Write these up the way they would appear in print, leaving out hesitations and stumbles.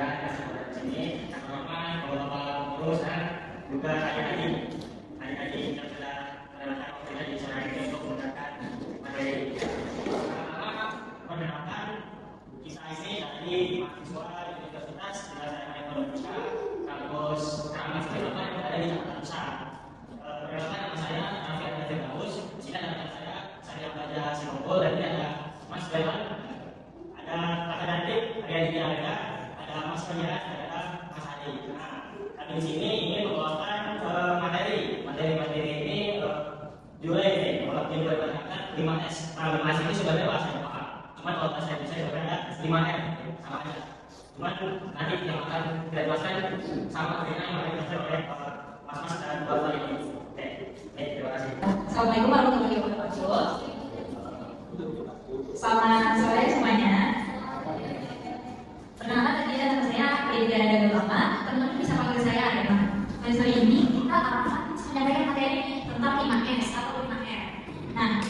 ada di sini. Teman-teman, bapak-bapak pengurus dan juga adik-adik yang sudah menerangkan waktunya di sana ini untuk menggunakan materi. Perkenalkan, kisah ini dari mahasiswa Universitas Pendidikan Ekonomika kampus Keramat Jakarta yang ada di Jakarta Pusat. Perkenalkan, nama saya Alfian Firdaus. Di sini ada rekan saya Baja Sinopol, dan ini ada Mas Dewan, ada kakak adik, ada Mas Penjara, ada Mas Adi. Nah, kami di sini ingin membawakan materi ini juga ini kalau yang berangkat 5S. Nah, 5S ini sudah bebas saya paham. Cuma kalau saya bisa ada 5M sama aja. Cuma nanti yang akan kita jelaskan sama dengan yang akan dijelaskan oleh Mas dan Bapak ini. Oke, terima kasih. Assalamualaikum warahmatullahi wabarakatuh. Selamat sore semuanya. Perkenalkan, tadi nama saya Edgar Daga Lama. Teman-teman bisa panggil saya Arema. Dan sore ini kita akan menyampaikan materi tentang 5S atau 5R. Nah,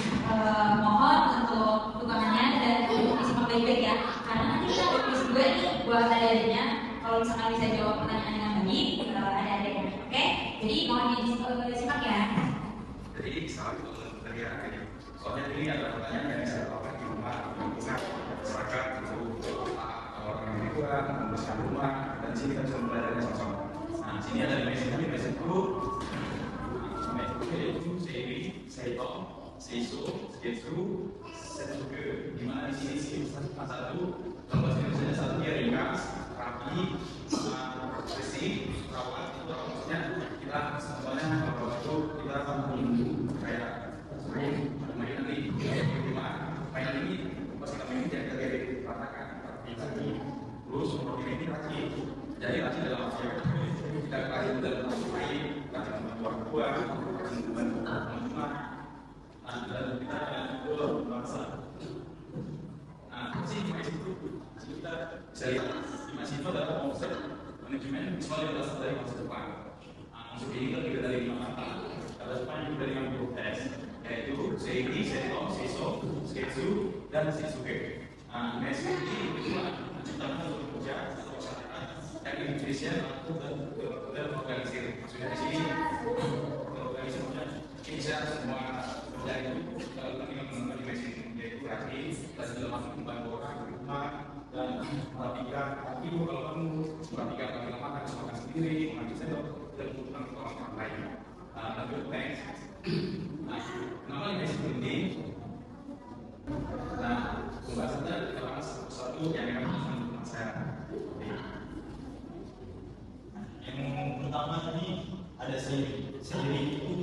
mohon untuk dukungannya dan disimak baik-baik ya. Karena nanti kita ada quiz gue nih buat adik-adiknya. Kalau misalkan bisa jawab pertanyaan dengan baik, ada adiknya. Oke? Jadi mohon disimak ya. Jadi salah satu dari akhirnya. Soalnya ini adalah pertanyaan yang bisa dilakukan di rumah, lingkungan, masyarakat, orang yang lingkungan, membersihkan rumah, dan sini kita bisa belajarnya sama-sama. Nah, sini ada message group, yaitu Seiri, Seito, Seiso, Setsu, Setsuke. Di mana di sini satu, kalau bahasa Indonesia satunya ringkas, rapi, bersih, rawat. Itu maksudnya kita semuanya kalau itu kita akan kayak main nanti main ini pas kita main jangan dari ratakan tapi terus ini lagi jadi lagi dalam masyarakat kita kasih dalam main kasih membantu orang tua kasih membantu teman-teman dan kita akan bangsa. Nah sih itu kita bisa lihat di masih itu adalah konsep manajemen visual yang berasal dari masa depan. Maksud ini kan juga dari 5 kata ada depan juga dari 50 tes, yaitu Seiri, Seito, Seiso, Setsu, dan Setsuke. Message ini menciptakan suatu kerja atau masyarakat yang efisien dan terorganisir. Maksudnya di sini terorganisir maksudnya bisa semua kerja itu dilakukan dengan menggunakan message, yaitu rapi dan juga masuk membantu orang di rumah dan merapikan ibu kalau kamu merapikan bagaimana makan sendiri, mengambil sendok dan menggunakan orang lain. Lanjut next. Nah, kenapa ini message penting? Nah, pembahasannya kita bahas satu yang akan saya. Yang pertama tadi ada Seiri. Seiri itu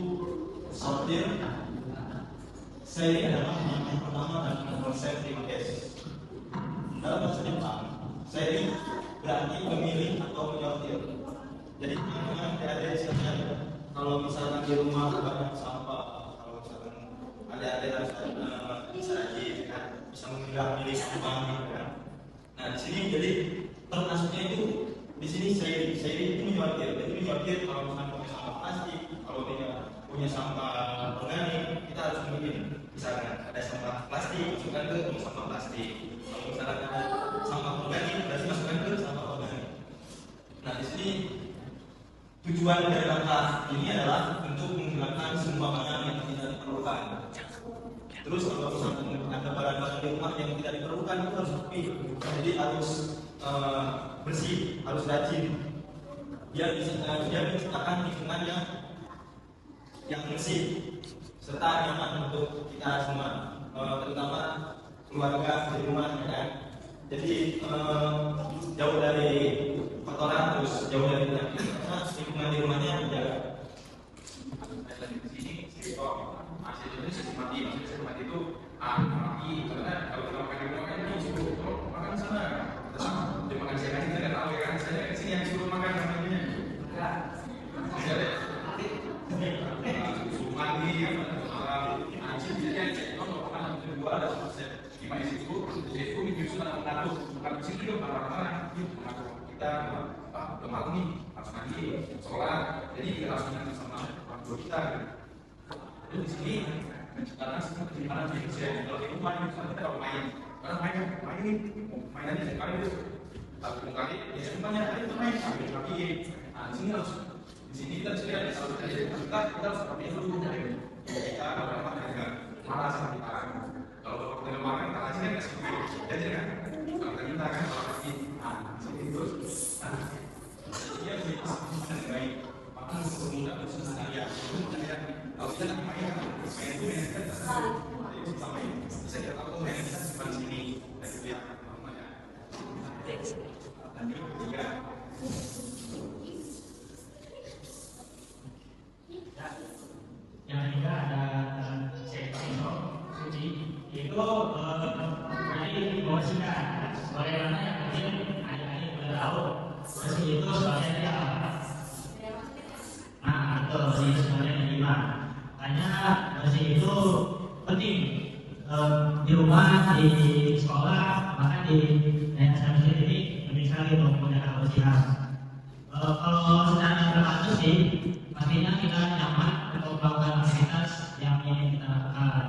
sortir. Seiri adalah yang pertama dan konsep 5S. Dalam bahasa Jepang, Seiri berarti memilih atau menyortir. Jadi teman-teman ada silakan kalau misalkan di rumah banyak sampah, kalau misalkan ada harus bisa rajin kan, bisa memilih sampah kan. Nah di sini jadi termasuknya itu di sini Seiri itu menyortir. Jadi menyortir kalau misalkan punya sampah plastik, kalau punya sampah organik, kita harus memilih. Misalkan ada sampah plastik, masukkan ke sampah plastik. Kalau misalkan ada sampah organik, berarti masukkan ke sampah organik. Nah di sini tujuan dari langkah ini adalah untuk menghilangkan semua barang yang tidak diperlukan. Terus kalau misalkan ada barang-barang di rumah yang tidak diperlukan itu harus rapi. Jadi harus bersih, harus rajin. Dia menciptakan lingkungan yang bersih serta nyaman untuk kita semua, terutama keluarga di rumah, ya kan? Jadi jauh dari kotoran, terus jauh dari penyakit, karena lingkungan di rumahnya dijaga. Di sini masih itu sistematik, sistematik itu mati karena kalau kita makan di rumah kan ini suruh makan sana, dia makan siang kita nggak tahu ya kan, saya ke sini yang suruh makan namanya, masih ada suruh mandi, anjing jadi kalau makan kedua ada konsep lima itu menyusun atau mengatur, bukan di situ juga marah-marah, mengatur kita malam nih harus mandi, sholat, jadi kita harus ingat sama orang tua kita. Jadi di sini karena semua kehidupan manusia, kalau di rumah misalnya kita kalau main ini mainannya sekali itu Tapi kali ya semuanya itu main sambil rapi. Nah, di sini kita bisa lihat kalau kita harus rapi dulu. Kita kalau dengan malah sampai parah. Kalau dengan makan kita hasilnya nggak sih? Jadi kan kalau kita kan kalau rapi, nah seperti itu. Dia punya kesempatan yang baik. Maka semudah untuk sekalian. Kalau kita lagi main kan, main itu main kita sama ini. Saya kira aku main kita simpan sini. Dan itu yang namanya. Lanjut ketiga. Yang ketiga ada sendok suci. Itu berarti diporsikan. Bagaimana yang kecil adik-adik pada tahu. Bersih itu sebagian dia apa? Nah, itu bersih sebagian kelima. Makanya bersih itu penting di rumah, di sekolah, bahkan di daerah saya sendiri penting sekali untuk menjaga kebersihan. Kalau secara terbatas sih, pastinya kita nyaman untuk melakukan aktivitas yang ingin kita lakukan.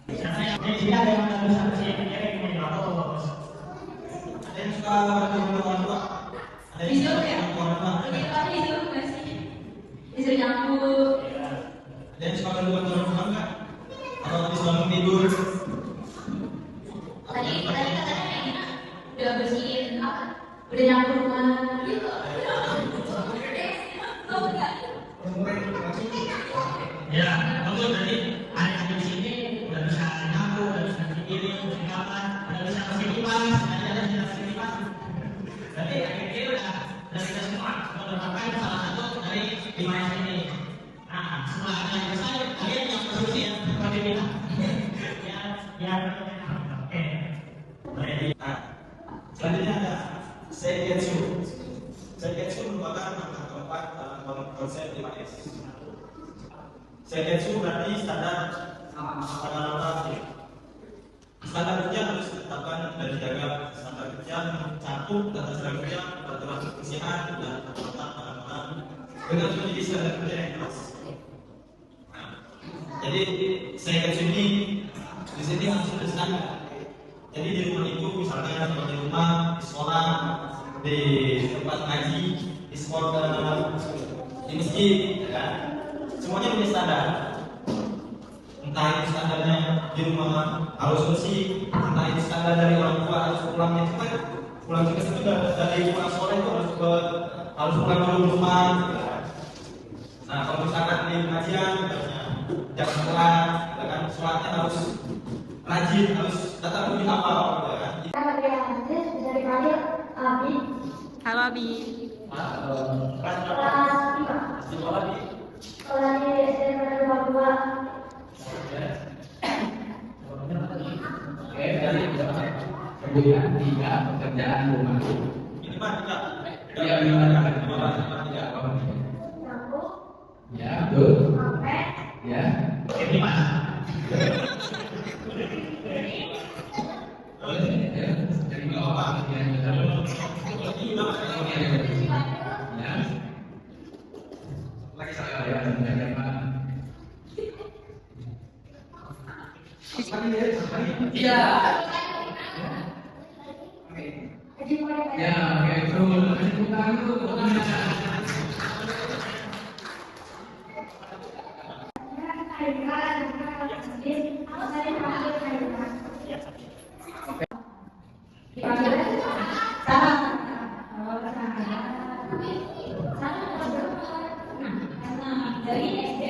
Karena yang di sini ada yang bisa bersih, dia yang ingin melakukan. Ada yang suka bertemu orang tua? Ada yang suka bertemu orang tua? Disuruh nggak sih? Disuruh nyampur. Ada yang suka bertemu orang tua nggak? Atau habis bangun tidur? Tadi katanya kayak gini, udah bersihin apa? Udah nyampur rumah gitu. Tahu nggak? Ya, betul tadi adik-adik di sini udah bisa nyapu, udah bisa cuci piring, cuci kamar, udah bisa bersih kipas, ada bisa bersih kipas. Jadi akhirnya udah kita semua merupakan salah satu dari 5 yang ini. Nah, setelah ada yang selesai, kalian yang bersih ya, seperti kita. Ya, oke. Baik. Nah, selanjutnya ada Seiketsu. Seiketsu merupakan langkah keempat dalam konsep 5S. Seiketsu berarti standar apa? Standar kerja harus ditetapkan dan dijaga. Standar kerja mencakup tata cara kerja, peraturan kebersihan, dan penempatan barang-barang dengan menjadi standar kerja yang jelas. Nah, jadi Seiketsu ini di sini harus ada standar. Jadi di rumah itu misalnya di rumah, di sekolah, di tempat ngaji, di sekolah, di masjid, ya kan? Semuanya punya standar. Entah itu standarnya di rumah harus bersih, entah itu standar dari orang tua harus pulangnya cepat. Pulang cepat itu dari pulang sekolah itu harus pulang dulu rumah. Nah, kalau misalkan di pengajian, jangan telat, ya kan? Sholatnya harus rajin, harus datang lebih awal, ya kan? Bisa dipanggil Abi. Halo Abi. Sekolah di SMP Negeri Papua. Oke, dari kemudian 3 pekerjaan rumah. Ini mah tidak. Iya, gimana? Nyampur, Ya, betul. ngepel, Ya. Ini mas. Jadi nggak apa-apa. Ya. Lagi saya. Iya. haji mulai Ya, oke, betul. Tepuk tangan dulu, tepuk tangan. dari SD